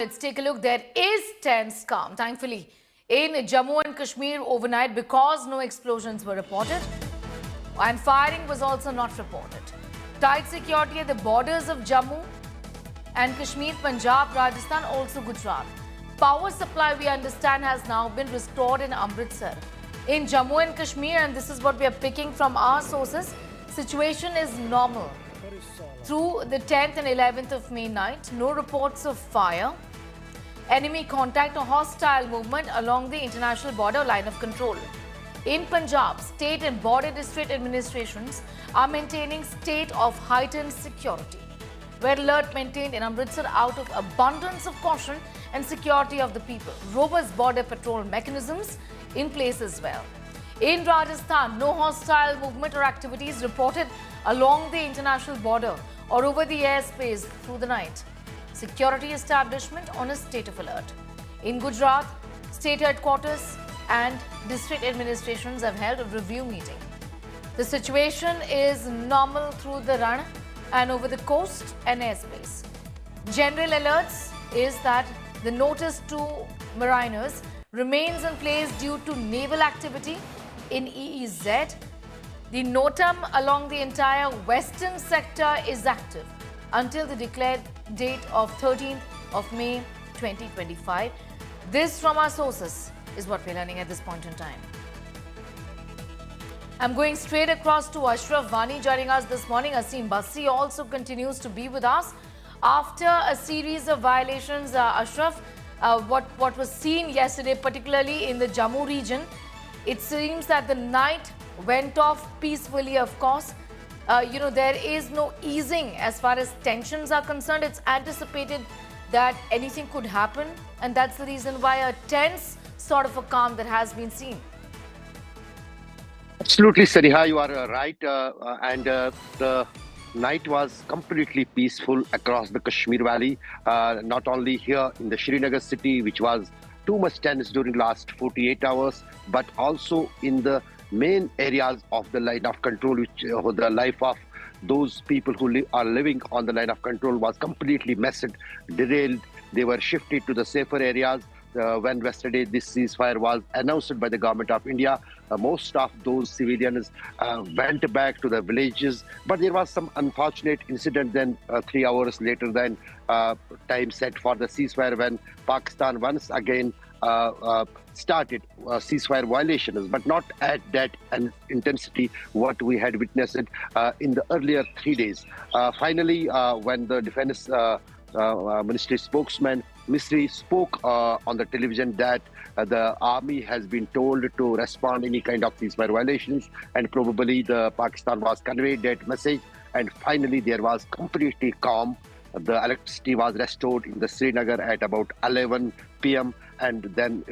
Let's take a look. There is tense calm, thankfully, in Jammu and Kashmir overnight because no explosions were reported and firing was also not reported. Tight security at the borders of Jammu and Kashmir, Punjab, Rajasthan, also Gujarat. Power supply, we understand, has now been restored in Amritsar. In Jammu and Kashmir, and this is what we are picking from our sources, situation is normal. Through the 10th and 11th of May night, no reports of fire, enemy contact or hostile movement along the international border line of control. In Punjab, state and border district administrations are maintaining state of heightened security. Red alert maintained in Amritsar out of abundance of caution and security of the people. Robust border patrol mechanisms in place as well. In Rajasthan, no hostile movement or activities reported along the international border or over the airspace through the night. Security establishment on a state of alert. In Gujarat, state headquarters and district administrations have held a review meeting. The situation is normal through the run and over the coast and airspace. General alerts is that the notice to mariners remains in place due to naval activity in EEZ. The NOTAM along the entire western sector is active until the declared date of 13th of May 2025. This from our sources is what we're learning at this point in time. I'm going straight across to Ashraf Vani joining us this morning. Asim Bassi also continues to be with us. After a series of violations, Ashraf, what was seen yesterday, particularly in the Jammu region, it seems that the night went off peacefully, of course. There is no easing as far as tensions are concerned. It's anticipated that anything could happen, and that's the reason why a tense sort of a calm that has been seen. Absolutely, Sariha, you are right. The night was completely peaceful across the Kashmir Valley, not only here in the Srinagar city, which was too much tense during last 48 hours, but also in the main areas of the line of control, which the life of those people who are living on the line of control was completely messed, derailed. They were shifted to the safer areas. When yesterday this ceasefire was announced by the government of India, most of those civilians went back to the villages. But there was some unfortunate incident then 3 hours later than time set for the ceasefire, when Pakistan once again started ceasefire violations, but not at that intensity what we had witnessed in the earlier 3 days. Finally, when the defense ministry spokesman Misri spoke on the television that the army has been told to respond any kind of ceasefire violations, and probably the Pakistan was conveyed that message, and finally there was completely calm. The electricity was restored in the Srinagar at about 11 p.m. and then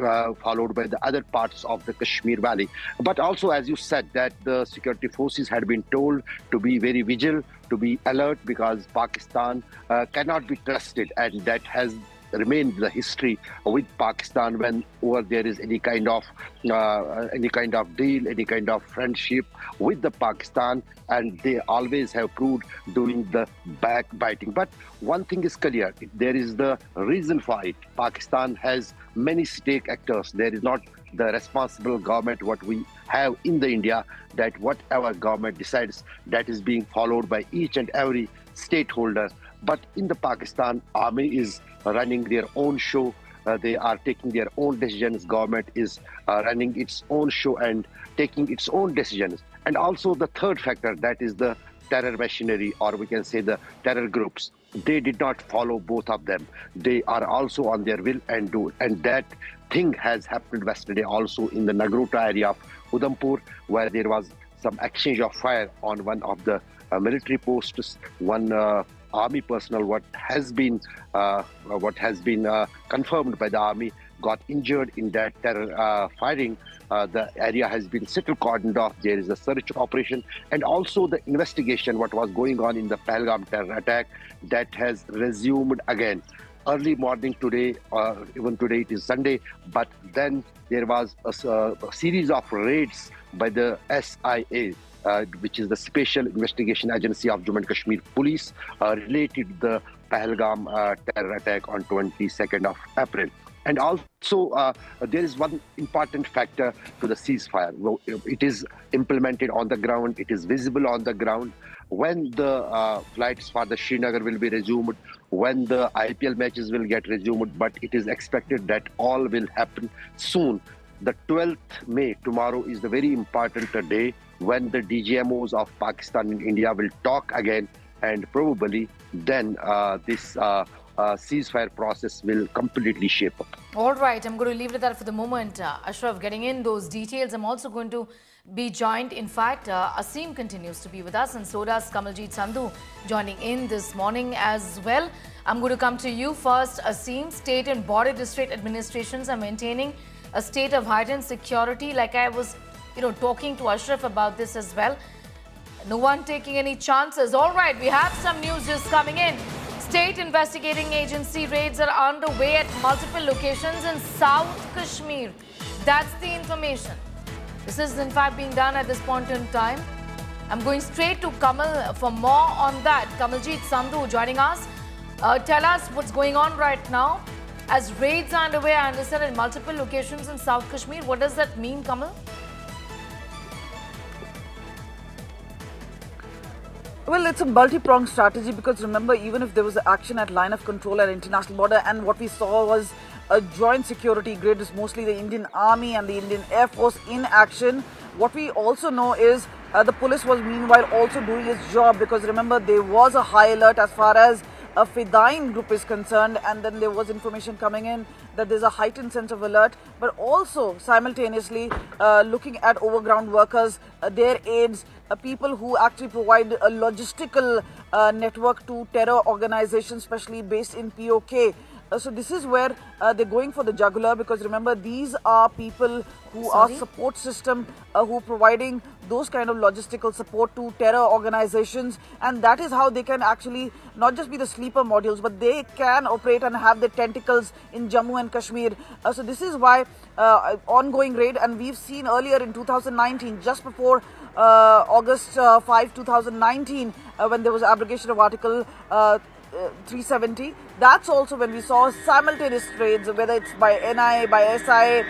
followed by the other parts of the Kashmir Valley. But also, as you said, that the security forces had been told to be very vigilant, to be alert, because Pakistan cannot be trusted, and that has remained the history with Pakistan whenever there is any kind of deal, any kind of friendship with the Pakistan, and they always have proved doing the backbiting. But one thing is clear: there is the reason for it. Pakistan has many stake actors. There is not the responsible government what we have in the India, that whatever government decides, that is being followed by each and every stakeholder. But in the Pakistan, army is running their own show. They are taking their own decisions. Government is running its own show and taking its own decisions. And also the third factor, that is the terror machinery, or we can say the terror groups. They did not follow both of them. They are also on their will and do. And that thing has happened yesterday also in the Nagrota area of Udhampur, where there was some exchange of fire on one of the military posts. One army personnel, what has been confirmed by the army, got injured in that terror firing. The area has been settled, cordoned off. There is a search operation, and also the investigation what was going on in the Pahalgam terror attack, that has resumed again. Early morning today, even today it is Sunday, but then there was a series of raids by the SIA, which is the Special Investigation Agency of Jammu and Kashmir Police, related to the Pahalgam terror attack on 22nd of April. And also, there is one important factor to the ceasefire. Well, it is implemented on the ground. It is visible on the ground. When the flights for the Srinagar will be resumed, when the IPL matches will get resumed, but it is expected that all will happen soon. The 12th May, tomorrow, is the very important day when the DGMOs of Pakistan and India will talk again, and probably then this ceasefire process will completely shape up. All right, I'm going to leave it at that for the moment. Ashraf, getting in those details, I'm also going to be joined. In fact, Asim continues to be with us, and so does Kamaljit Sandhu joining in this morning as well. I'm going to come to you first, Asim. State and border district administrations are maintaining a state of heightened security. Like I was, talking to Ashraf about this as well. No one taking any chances. All right, we have some news just coming in. State investigating agency raids are underway at multiple locations in South Kashmir. That's the information. This is in fact being done at this point in time. I'm going straight to Kamal for more on that. Kamaljit Sandhu joining us. Tell us what's going on right now. As raids are underway, I understand, in multiple locations in South Kashmir. What does that mean, Kamal? Well, it's a multi-pronged strategy because remember, even if there was action at line of control at international border, and what we saw was a joint security grid, is mostly the Indian Army and the Indian Air Force in action. What we also know is the police was meanwhile also doing its job, because remember, there was a high alert as far as a Fedayeen group is concerned, and then there was information coming in that there's a heightened sense of alert, but also simultaneously looking at overground workers, their aides, people who actually provide a logistical network to terror organizations, especially based in POK. So this is where they're going for the jugular, because remember, these are people who are support system, who are providing those kind of logistical support to terror organizations, and that is how they can actually not just be the sleeper modules, but they can operate and have their tentacles in Jammu and Kashmir. So this is why ongoing raid, and we've seen earlier in 2019, just before August 5, 2019, when there was abrogation of Article 370. That's also when we saw simultaneous raids, whether it's by NI, by SI,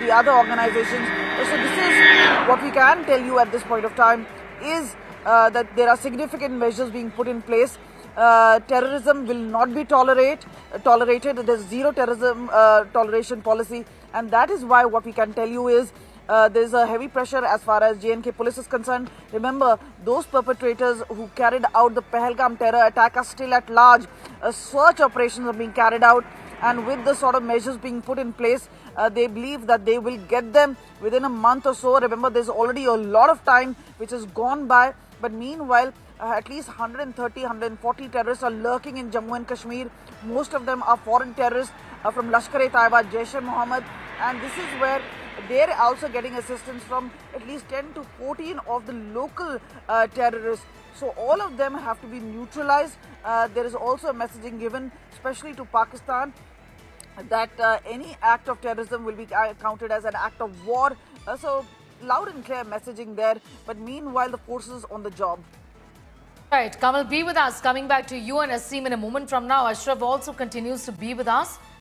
the other organizations. So this is what we can tell you at this point of time, is that there are significant measures being put in place. Terrorism will not be tolerated. There's zero terrorism toleration policy, and that is why what we can tell you is there's a heavy pressure as far as J&K police is concerned. Remember, those perpetrators who carried out the Pahalgam terror attack are still at large. Search operations are being carried out, and with the sort of measures being put in place, they believe that they will get them within a month or so. Remember, there's already a lot of time which has gone by, but meanwhile, at least 130, 140 terrorists are lurking in Jammu and Kashmir. Most of them are foreign terrorists from Lashkar-e-Taiba, Jaish-e-Mohammed, and this is where they're also getting assistance from at least 10 to 14 of the local terrorists. So all of them have to be neutralized. There is also a messaging given, especially to Pakistan, that any act of terrorism will be counted as an act of war. So loud and clear messaging there. But meanwhile, the forces on the job. Right, Kamal, be with us. Coming back to you and Asim in a moment from now. Ashraf also continues to be with us.